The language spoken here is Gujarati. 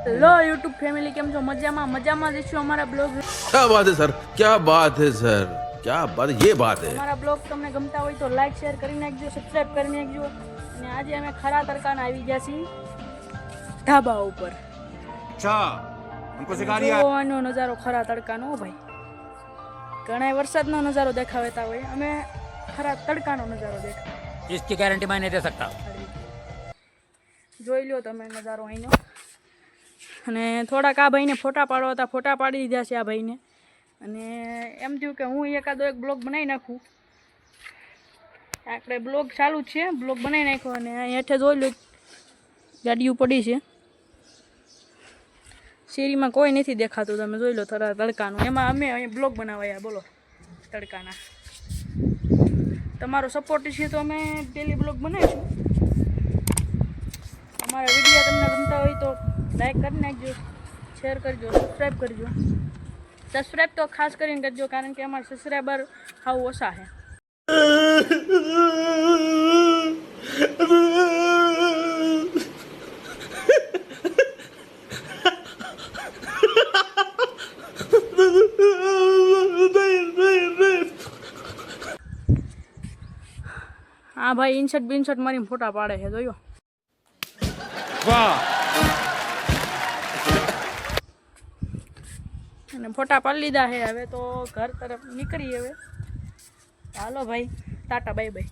हेलो यूट्यूब फैमिली केम छो मजामा जईशो अमारा ब्लॉग। क्या बात है सर, क्या बात है सर, क्या बात, ये बात है। अमारा ब्लॉग तमने गमता होय तो लाइक शेर करी नाखजो, सब्सक्राइब करी नाखजो। અને આજે અમે ખરા તડકાના આવી ગયા છીએ ઢાબા ઉપર। अच्छा हमको सिखा दिया। જોવાનો નજારો ખરા તડકાનો ભાઈ, ઘણા વરસાદનો નજારો દેખાવતા હોય, અમે ખરા તડકાનો નજારો દેખાય। इसकी गारंटी मैं नहीं दे सकता। જોઈ લ્યો તમે નજારો અહીંનો। અને થોડાક આ ભાઈને ફોટા પાડવા હતા, ફોટા પાડી દીધા છે આ ભાઈને। અને એમ થયું કે હું એકાદો એક બ્લોગ બનાવી નાખું। આપણે બ્લોગ ચાલુ જ છે, બ્લોગ બનાવી નાખ્યો। અને અહીં હેઠે જોઈ લો ગાડીઓ પડી છે, શેરીમાં કોઈ નથી દેખાતું, તમે જોઈ લો થોડા તડકાનું। એમાં અમે અહીં બ્લોગ બનાવ્યા, બોલો તડકાના। તમારો સપોર્ટ છે તો અમે ડેલી બ્લોગ બનાવીશું। અમારા વિડીયો તમને ગમતા હોય તો લાઈક કરી નાખજો, શેર કરજો, સબસ્ક્રાઈબ કરજો। સબસ્ક્રાઈબ તો ખાસ કરીને કરજો, કારણ કે અમારા સબસ્ક્રાઈબર હાવ ઓછા છે। हाँ भाई इनशर्ट बिनशर्ट मारी फोटा पाड़े है, जोयो। वाह અને ફોટા પાડી લીધા છે, હવે તો ઘર તરફ નીકળી। હવે હાલો ભાઈ, ટાટા બાય બાય।